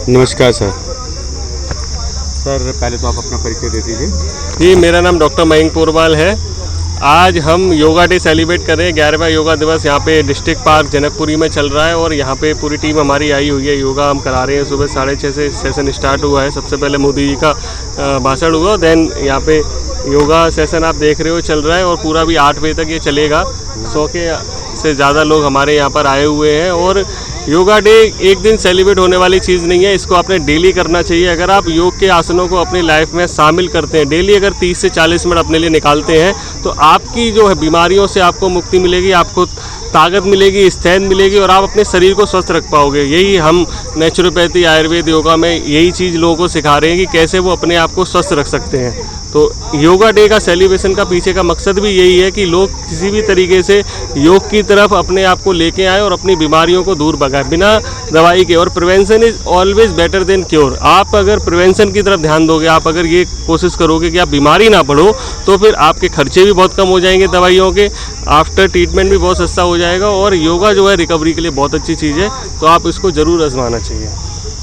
नमस्कार sir. Sir पहले तो आप अपना परिचय दे दीजिए। जी, मेरा नाम डॉक्टर मयंक पोरवाल है। आज हम योगा डे सेलिब्रेट कर रहे हैं। 11वां योगा दिवस यहाँ पे डिस्ट्रिक्ट पार्क जनकपुरी में चल रहा है और यहाँ पे पूरी टीम हमारी आई हुई है। योगा हम करा रहे हैं। सुबह 6:30 से सेशन स्टार्ट हुआ है। सबसे पहले मोदी जी का भाषण हुआ, देन यहाँ पे योगा सेशन आप देख रहे हो चल रहा है और पूरा भी 8 बजे तक ये चलेगा। 100 के से ज़्यादा लोग हमारे यहाँ पर आए हुए हैं। और योगा डे एक दिन सेलिब्रेट होने वाली चीज़ नहीं है, इसको आपने डेली करना चाहिए। अगर आप योग के आसनों को अपनी लाइफ में शामिल करते हैं, डेली अगर 30 से 40 मिनट अपने लिए निकालते हैं, तो आपकी जो है बीमारियों से आपको मुक्ति मिलेगी, आपको ताकत मिलेगी, स्ट्रेंथ मिलेगी और आप अपने शरीर को स्वस्थ रख पाओगे। यही हम नेचुरोपैथी, आयुर्वेद, योगा में यही चीज़ लोगों को सिखा रहे हैं कि कैसे वो अपने आप को स्वस्थ रख सकते हैं। तो योगा डे का सेलिब्रेशन का पीछे का मकसद भी यही है कि लोग किसी भी तरीके से योग की तरफ अपने आप को लेके आए और अपनी बीमारियों को दूर भगाएं बिना दवाई के। और prevention is always better than cure. आप अगर प्रिवेंशन की तरफ ध्यान दोगे, आप अगर ये कोशिश करोगे कि आप बीमारी ना पड़ो, तो फिर आपके खर्चे भी बहुत कम हो जाएंगे दवाइयों के, आफ्टर ट्रीटमेंट भी बहुत सस्ता हो जाएगा। और योगा जो है रिकवरी के लिए बहुत अच्छी चीज़ है, तो आप इसको ज़रूर आजमाना चाहिए।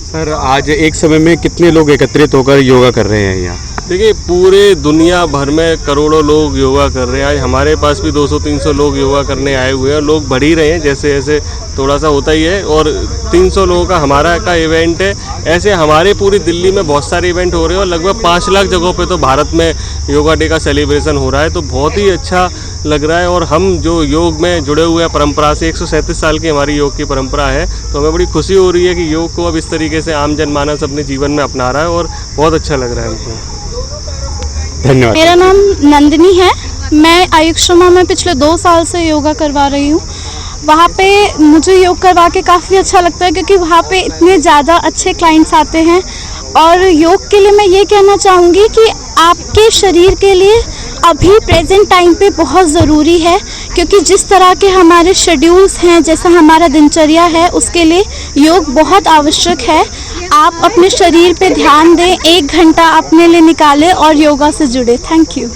सर आज एक समय में कितने लोग एकत्रित होकर योगा कर रहे हैं यहाँ? देखिए, पूरे दुनिया भर में करोड़ों लोग योगा कर रहे हैं। आज हमारे पास भी 200-300 लोग योगा करने आए हुए हैं। लोग बढ़ ही रहे हैं, जैसे जैसे थोड़ा सा होता ही है। और 300 लोगों का हमारा का इवेंट है। ऐसे हमारे पूरी दिल्ली में बहुत सारे इवेंट हो रहे हैं और लगभग 5 लाख जगहों पे तो भारत में योगा डे का सेलिब्रेशन हो रहा है। तो बहुत ही अच्छा लग रहा है। और हम जो योग में जुड़े हुए हैं परंपरा से, 137 साल की हमारी योग की परंपरा है, तो हमें बड़ी खुशी हो रही है कि योग को अब इस तरीके से आम जनमानस अपने जीवन में अपना रहा है और बहुत अच्छा लग रहा है हमको। धन्यवाद। मेरा नाम नंदिनी है। मैं आयुष्मा में पिछले 2 साल से योगा करवा रही हूँ। वहाँ पे मुझे योग करवा के काफ़ी अच्छा लगता है क्योंकि वहाँ पे इतने ज़्यादा अच्छे क्लाइंट्स आते हैं। और योग के लिए मैं ये कहना चाहूँगी कि आपके शरीर के लिए अभी प्रेजेंट टाइम पे बहुत ज़रूरी है, क्योंकि जिस तरह के हमारे शेड्यूल्स हैं, जैसा हमारा दिनचर्या है, उसके लिए योग बहुत आवश्यक है। आप अपने शरीर पे ध्यान दें, 1 घंटा अपने लिए निकालें और योगा से जुड़े। Thank you.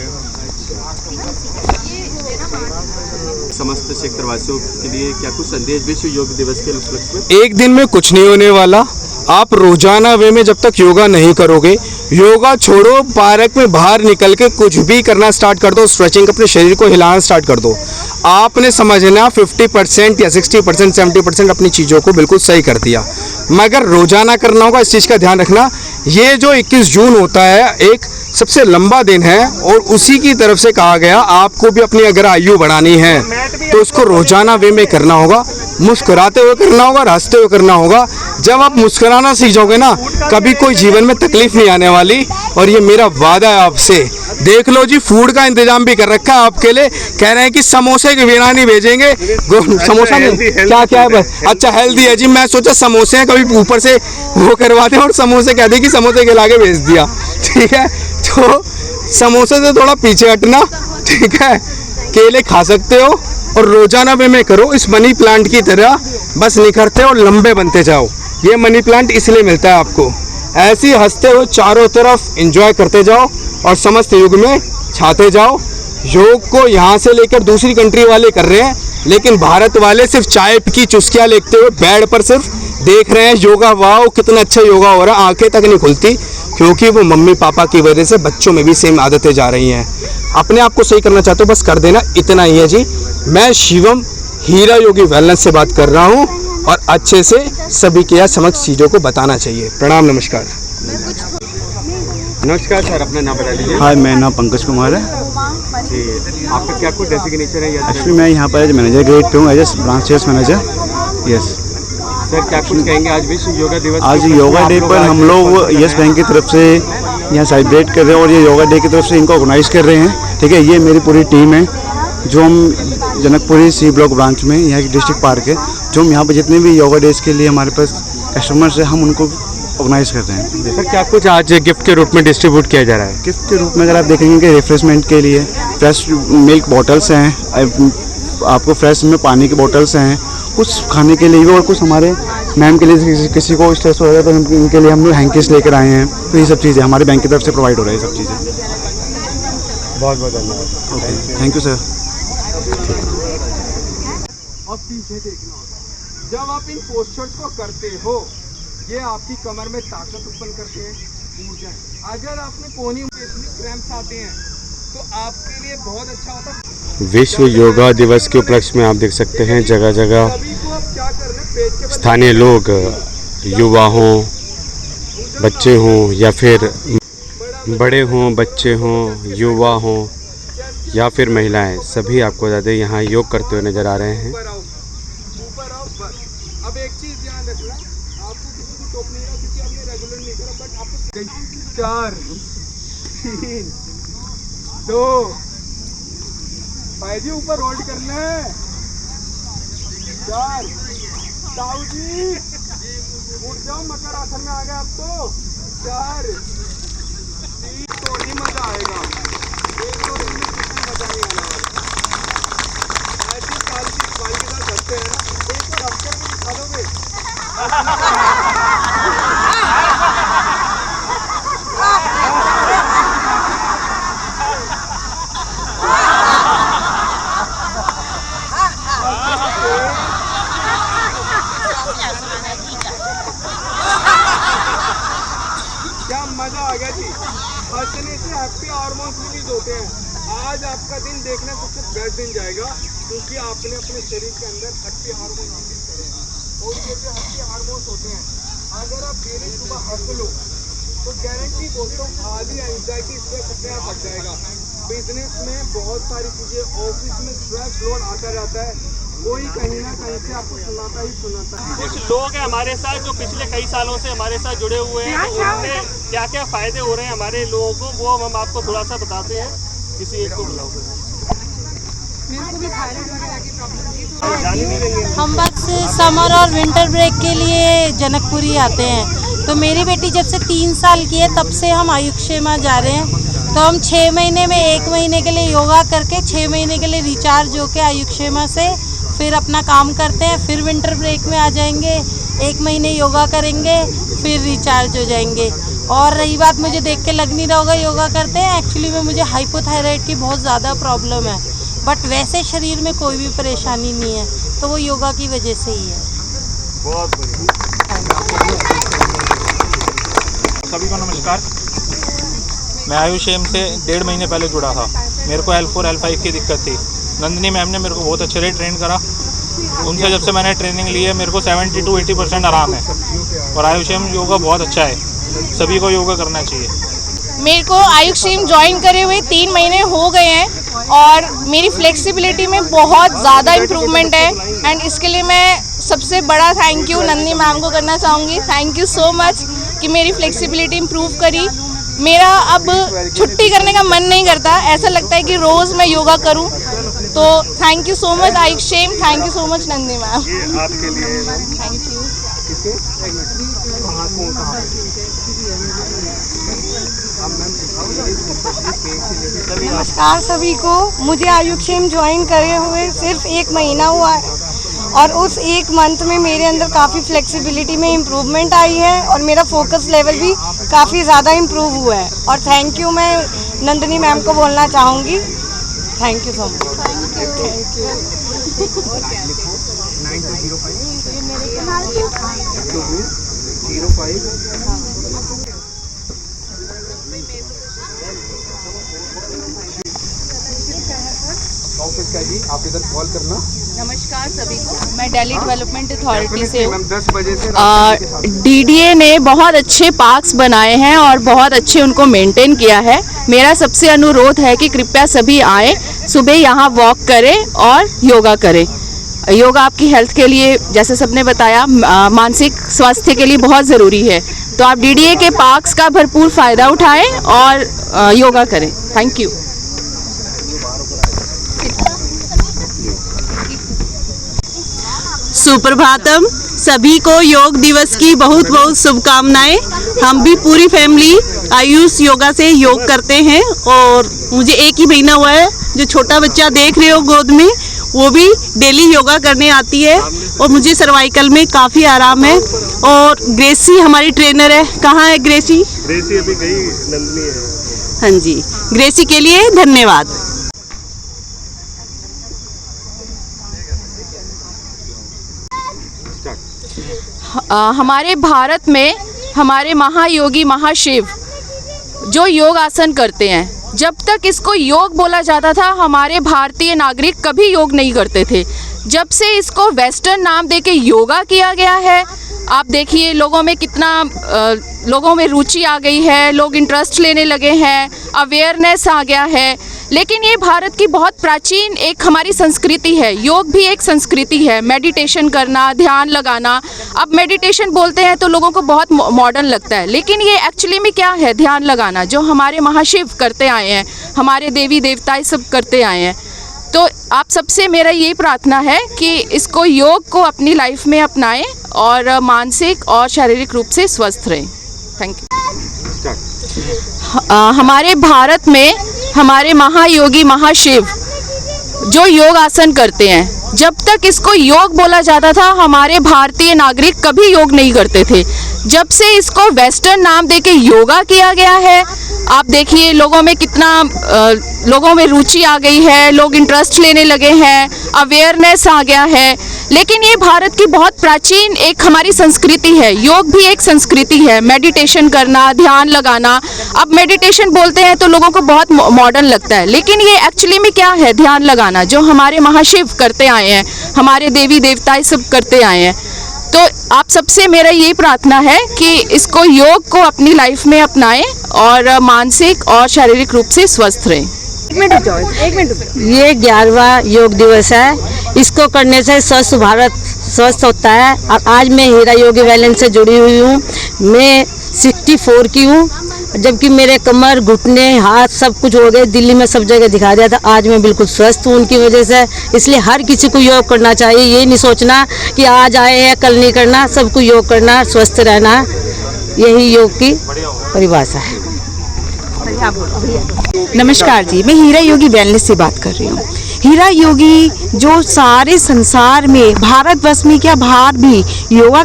समस्त क्षेत्रवासियों के लिए क्या कुछ संदेश विश्व योग दिवस के उपलक्ष्य में? एक दिन में कुछ नहीं होने वाला। आप रोजाना वे में जब तक योगा नहीं करोगे, योगा छोड़ो, पार्क में बाहर निकल के कुछ भी करना स्टार्ट कर दो, स्ट्रेचिंग, अपने शरीर को हिलाना स्टार्ट कर दो। आपने समझना 50% या 60%, 70% अपनी चीज़ों को बिल्कुल सही कर दिया। मगर रोजाना करना होगा, इस चीज़ का ध्यान रखना। ये जो 21 जून होता है, एक सबसे लंबा दिन है और उसी की तरफ से कहा गया आपको भी अपनी अगर आयु बढ़ानी है तो उसको रोजाना वे में करना होगा, मुस्कुराते हुए करना होगा, हंसते हुए करना होगा। जब आप मुस्कुराना सीख जाओगे ना, कभी कोई जीवन में तकलीफ नहीं आने वाली। और ये मेरा वादा है आपसे। देख लो जी, फूड का इंतजाम भी कर रखा है आपके लिए। कह रहे हैं कि समोसे के बिना नहीं भेजेंगे। समोसा नहीं, क्या क्या है? अच्छा, हेल्दी है जी। मैं सोचा समोसे हैं, कभी ऊपर से वो करवा दें और समोसे कह दें कि समोसे खिला के भेज दिया। ठीक है, तो समोसे से थोड़ा पीछे हटना। ठीक है, केले खा सकते हो और रोजाना वे में करो। इस मनी प्लांट की तरह बस निखरते और लंबे बनते जाओ। ये मनी प्लांट इसलिए मिलता है आपको। ऐसे ही हंसते हुए चारों तरफ एंजॉय करते जाओ और समस्त युग में छाते जाओ। योग को यहाँ से लेकर दूसरी कंट्री वाले कर रहे हैं, लेकिन भारत वाले सिर्फ चाय की चुस्कियाँ लेते हुए बेड पर सिर्फ देख रहे हैं योगा। वाओ, कितना अच्छा योगा हो रहा है, आंखें तक नहीं खुलती, क्योंकि वो मम्मी पापा की वजह से बच्चों में भी सेम आदतें जा रही हैं। अपने आप को सही करना चाहते हो, बस कर देना, इतना ही है जी। मैं शिवम हीरा योगी वेलनेस से बात कर रहा हूँ और अच्छे से सभी के समक्ष चीज़ों को बताना चाहिए। प्रणाम, नमस्कार। नमस्कार सर, अपना नाम बता दीजिए। हाय, मेरा नाम पंकज कुमार है जी। आपका क्या कुछ डेजिग्नेशन है? एक्चुअली मैं यहाँ पर एज मैनेजर ग्रेड पे हूँ, as branch sales manager. Yes sir, क्या कुछ कहेंगे आज विश्व योगा दिवस? आज योगा डे पर हम लोग यस बैंक की तरफ से यहाँ सेलिब्रेट कर रहे हैं और ये योगा डे की तरफ से इनको ऑर्गेनाइज कर रहे हैं। ठीक है, ये मेरी पूरी टीम है जो हम जनकपुरी सी ब्लॉक ब्रांच में, यहाँ की डिस्ट्रिक्ट पार्क है, जो हम यहाँ पर जितने भी योगा डेज के लिए हमारे पास कस्टमर्स है, हम उनको ऑर्गेनाइज करते हैं। सर, क्या कुछ आज गिफ्ट के रूप में डिस्ट्रीब्यूट किया जा रहा है? गिफ्ट के रूप में अगर आप देखेंगे कि रिफ्रेशमेंट के लिए फ्रेश मिल्क बॉटल्स हैं, आपको फ्रेश में पानी की बॉटल्स हैं, कुछ खाने के लिए भी, और कुछ हमारे मैम के लिए किसी को स्ट्रेस हो रहा है तो इनके लिए हम लोग हैंकीस लेकर आए हैं। तो ये सब चीज़ें हमारे बैंक की तरफ से प्रोवाइड हो रही है, सब चीज़ें। बहुत बहुत धन्यवाद। Okay, thank you sir. अब पीछे देखना होता है। जब आप इन पोस्चर्स को करते हो ये आपकी कमर में ताकत उत्पन्न करते हैं, ऊर्जा। अगर आपने कोहनी में क्रैम्प्स आते हैं तो आपके लिए बहुत अच्छा होता है। विश्व योगा दिवस के उपलक्ष्य में आप देख सकते हैं जगह जगह अभी को आप क्या कर रहे हैं, पेट के बल स्थानीय लोग, युवा हों, बच्चे हों या फिर बड़े हों, बच्चे हों, युवा हों या फिर महिलाएं, सभी आपको ज़्यादा यहाँ योग करते हुए नज़र आ रहे हैं। ऊपर आओ बस। अब एक चीज ध्यान रखना, आपको किसी को टोक नहीं रहा क्योंकि आपने रेगुलर नहीं करा, बट आपको 4 3 2 भाई जी ऊपर होल्ड करना है। 4 ताऊ जी उठ जाओ, मकर आसन में आ गए आप तो। 4 3 तो नहीं मजा आएगा, 1 2 दिन में कितना मजा नहीं आने वाला। ऐसी काल की स्माइल के साथ करते हैं ना, एक बार हफ्ते में दिखा दोगे। क्या मजा आ गया जी। हंसने से हैप्पी हार्मोन्स रिलीज होते हैं। आज आपका दिन देखना सबसे बेस्ट दिन जाएगा क्योंकि आपने अपने शरीर के अंदर हैप्पी हार्मोन रिलीज करे हैं। और ये जो हैप्पी हार्मोन्स होते हैं, अगर आप डेली सुबह हंस लो तो गारंटी दोस्तों आधी एंजाइटी स्ट्रेस अपने आप हट जाएगा। बिजनेस में बहुत सारी चीज़ें, ऑफिस में स्ट्रेस लोड आता रहता है, कोई कहीं ना कहीं से आपको सुनाता है। कुछ लोग हैं हमारे साथ जो पिछले कई सालों से हमारे साथ जुड़े हुए हैं, तो उनसे क्या क्या फ़ायदे हो रहे हैं हमारे लोगों को, वो हम आपको थोड़ा सा बताते हैं। किसी एक को बुलाओ। हम बस समर और विंटर ब्रेक के लिए जनकपुरी आते हैं। तो मेरी बेटी जब से 3 साल की है तब से हम आयुक्षेमा जा रहे हैं। तो हम 6 महीने में 1 महीने के लिए योगा करके 6 महीने के लिए रिचार्ज होके आयुक्षेमा से फिर अपना काम करते हैं। फिर विंटर ब्रेक में आ जाएंगे, 1 महीने योगा करेंगे, फिर रिचार्ज हो जाएंगे। और रही बात, मुझे देख के लग नहीं रहा होगा योगा करते हैं, एक्चुअली में मुझे हाइपोथायराइड की बहुत ज़्यादा प्रॉब्लम है, बट वैसे शरीर में कोई भी परेशानी नहीं है, तो वो योगा की वजह से ही है। बहुत बढ़िया। सभी को नमस्कार। मैं आयुषेम से 1.5 महीने पहले जुड़ा था। मेरे को L4 L5 की दिक्कत थी। नंदिनी मैम ने मेरे को बहुत अच्छे से ट्रेन करा। उनसे जब से मैंने ट्रेनिंग ली है मेरे को 70 to 80% आराम है। और आयुषेम योगा बहुत अच्छा है, सभी को योगा करना चाहिए। मेरे को आयुषेम ज्वाइन करे हुए 3 महीने हो गए हैं और मेरी फ्लेक्सिबिलिटी में बहुत ज़्यादा इम्प्रूवमेंट है। एंड इसके लिए मैं सबसे बड़ा थैंक यू नंदिनी मैम को करना चाहूँगी। थैंक यू सो मच कि मेरी फ्लेक्सिबिलिटी इम्प्रूव करी। मेरा अब छुट्टी करने का मन नहीं करता, ऐसा लगता है कि रोज़ मैं योगा करूं। तो thank you so much Ayushem, thank you so much Nandini ma'am. आपके लिए थैंक यू। नमस्कार सभी को। मुझे आयुक्षेम ज्वाइन करे हुए सिर्फ 1 महीना हुआ है और उस 1 मंथ में मेरे अंदर काफ़ी फ्लेक्सिबिलिटी में इम्प्रूवमेंट आई है और मेरा फोकस लेवल भी काफ़ी ज़्यादा इम्प्रूव हुआ है। और थैंक यू मैं नंदिनी मैम को बोलना चाहूँगी। Thank you so much. Thank office का जी, आप इधर कॉल करना। नमस्कार सभी को, मैं दिल्ली डेवलपमेंट अथॉरिटी से हूँ। 10 बजे से डीडीए ने बहुत अच्छे पार्क्स बनाए हैं और बहुत अच्छे उनको मेंटेन किया है। मेरा सबसे अनुरोध है कि कृपया सभी आएँ, सुबह यहाँ वॉक करें और योगा करें। योगा आपकी हेल्थ के लिए, जैसे सबने बताया, मानसिक स्वास्थ्य के लिए बहुत ज़रूरी है। तो आप डीडीए के पार्क्स का भरपूर फ़ायदा उठाएं और योगा करें। Thank you. सुप्रभातम। सभी को योग दिवस की बहुत बहुत शुभकामनाएं। हम भी पूरी फैमिली आयुष योगा से योग करते हैं और मुझे 1 ही महीना हुआ है। जो छोटा बच्चा देख रहे हो गोद में, वो भी डेली योगा करने आती है और मुझे सर्वाइकल में काफ़ी आराम है। और ग्रेसी हमारी ट्रेनर है। कहाँ है ग्रेसी? ग्रेसी अभी गई, नंदिनी है। हाँ जी, ग्रेसी के लिए धन्यवाद। हमारे भारत में हमारे महायोगी महाशिव जो योग आसन करते हैं, जब तक इसको योग बोला जाता था हमारे भारतीय नागरिक कभी योग नहीं करते थे। जब से इसको वेस्टर्न नाम देके योगा किया गया है, आप देखिए लोगों में कितना लोगों में रुचि आ गई है, लोग इंटरेस्ट लेने लगे हैं, अवेयरनेस आ गया है। लेकिन ये भारत की बहुत प्राचीन एक हमारी संस्कृति है। योग भी एक संस्कृति है, मेडिटेशन करना, ध्यान लगाना। अब मेडिटेशन बोलते हैं तो लोगों को बहुत मॉडर्न लगता है, लेकिन ये एक्चुअली में क्या है? ध्यान लगाना, जो हमारे महाशिव करते आए हैं, हमारे देवी देवता सब करते आए हैं। तो आप सबसे मेरा यही प्रार्थना है कि इसको योग को अपनी लाइफ में अपनाएं और मानसिक और शारीरिक रूप से स्वस्थ रहें। Thank you. हमारे भारत में हमारे महायोगी महाशिव जो योग आसन करते हैं, जब तक इसको योग बोला जाता था हमारे भारतीय नागरिक कभी योग नहीं करते थे। जब से इसको वेस्टर्न नाम देके योगा किया गया है, आप देखिए लोगों में कितना लोगों में रुचि आ गई है, लोग इंटरेस्ट लेने लगे हैं, अवेयरनेस आ गया है। लेकिन ये भारत की बहुत प्राचीन एक हमारी संस्कृति है। योग भी एक संस्कृति है, मेडिटेशन करना, ध्यान लगाना। अब मेडिटेशन बोलते हैं तो लोगों को बहुत मॉडर्न लगता है, लेकिन ये एक्चुअली में क्या है? ध्यान लगाना, जो हमारे महाशिव करते आए हैं, हमारे देवी देवता सब करते आए हैं। तो आप सबसे मेरा यही प्रार्थना है कि इसको योग को अपनी लाइफ में अपनाएं और मानसिक और शारीरिक रूप से स्वस्थ रहें। ये 11वां योग दिवस है। इसको करने से स्वस्थ भारत स्वस्थ होता है। और आज मैं हीरा योगी वैलेंस से जुड़ी हुई हूँ। मैं 64 की हूँ, जबकि मेरे कमर, घुटने, हाथ सब कुछ हो गए। दिल्ली में सब जगह दिखा दिया था। आज मैं बिल्कुल स्वस्थ हूँ उनकी वजह से। इसलिए हर किसी को योग करना चाहिए। ये नहीं सोचना कि आज आए हैं कल नहीं करना, सबको योग करना, स्वस्थ रहना, यही योग की परिभाषा है। नमस्कार जी, मैं हीरा योगी वेलनेस से बात कर रही हूँ। हीरा योगी जो सारे संसार में, भारतवर्ष में क्या बाहर भी योगा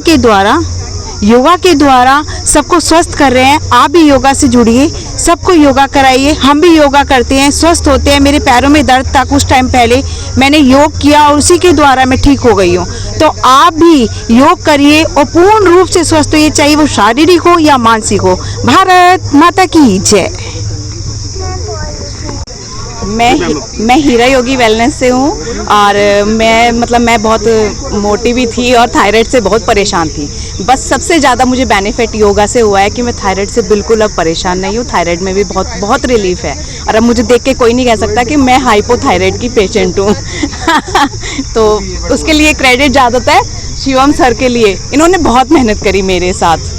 के द्वारा सबको स्वस्थ कर रहे हैं। आप भी योगा से जुड़िए, सबको योगा कराइए। हम भी योगा करते हैं, स्वस्थ होते हैं। मेरे पैरों में दर्द था कुछ टाइम पहले, मैंने योग किया और उसी के द्वारा मैं ठीक हो गई हूँ। तो आप भी योग करिए और पूर्ण रूप से स्वस्थ होइए, चाहे वो शारीरिक हो या मानसिक हो। भारत माता की जय। मैं हीरा योगी वेलनेस से हूँ और मैं बहुत मोटी भी थी और थायराइड से बहुत परेशान थी। बस सबसे ज़्यादा मुझे बेनिफिट योगा से हुआ है कि मैं थायराइड से बिल्कुल अब परेशान नहीं हूँ। थायराइड में भी बहुत रिलीफ है और अब मुझे देख के कोई नहीं कह सकता कि मैं हाइपोथायराइड की पेशेंट हूँ। तो उसके लिए क्रेडिट ज़्यादा है शिवम सर के लिए। इन्होंने बहुत मेहनत करी मेरे साथ।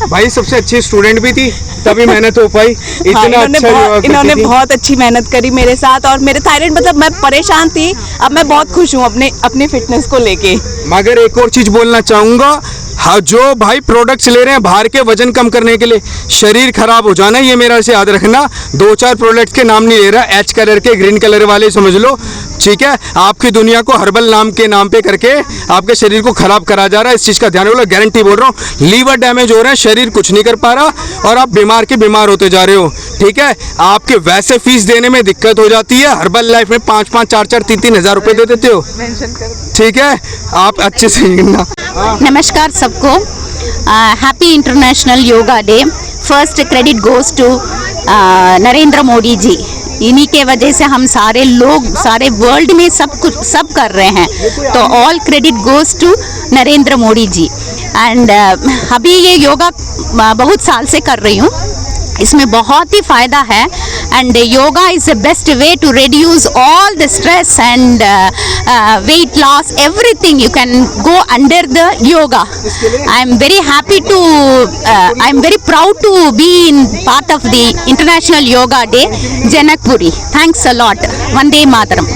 भाई सबसे अच्छी स्टूडेंट भी थी, तभी मेहनत हो पाई। इन्होंने बहुत अच्छी मेहनत करी मेरे साथ। और मेरे थायराइड मैं परेशान थी, अब मैं बहुत खुश हूँ अपने फिटनेस को लेके। मगर एक और चीज बोलना चाहूंगा, हाँ जो भाई प्रोडक्ट्स ले रहे हैं बाहर के वजन कम करने के लिए, शरीर खराब हो जाना, ये मेरा से याद रखना। 2-4 प्रोडक्ट्स के नाम नहीं ले रहा, एच कलर के, ग्रीन कलर वाले समझ लो, ठीक है। आपकी दुनिया को हर्बल नाम के नाम पे करके आपके शरीर को खराब करा जा रहा है। इस चीज़ का ध्यान रखो, गारंटी बोल रहा हूँ। लीवर डैमेज हो रहा है, शरीर कुछ नहीं कर पा रहा और आप बीमार के बीमार होते जा रहे हो, ठीक है। आपके वैसे फीस देने में दिक्कत हो जाती है, हर्बल लाइफ में 5-5, 4-4, 3-3 हज़ार रुपये दे देते हो, ठीक है। आप अच्छे से गिनना। नमस्कार सबको, happy international yoga day. First credit goes to Narendra Modi ji. इन्हीं के वजह से हम सारे लोग सारे वर्ल्ड में सब कर रहे हैं। तो all credit goes to Narendra Modi ji. And अभी ये योगा बहुत साल से कर रही हूँ, इसमें बहुत ही फ़ायदा है। And yoga is the best way to reduce all the stress and weight loss, everything you can go under the yoga. I am very happy to I am very proud to be in part of the International Yoga Day, Janakpuri. Thanks a lot. Vande Mataram.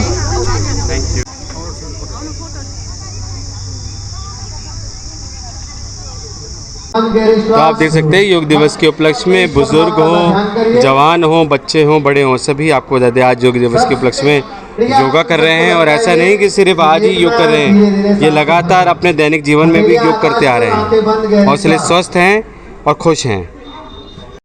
तो आप देख सकते हैं योग दिवस के उपलक्ष्य में बुजुर्ग हों, जवान हों, बच्चे हों, बड़े हों, सभी आपको बता दें आज योग दिवस के उपलक्ष्य में योगा कर रहे हैं। और ऐसा नहीं कि सिर्फ आज ही योग कर रहे हैं, ये लगातार अपने दैनिक जीवन में भी योग करते आ रहे हैं और इसलिए स्वस्थ हैं और खुश हैं।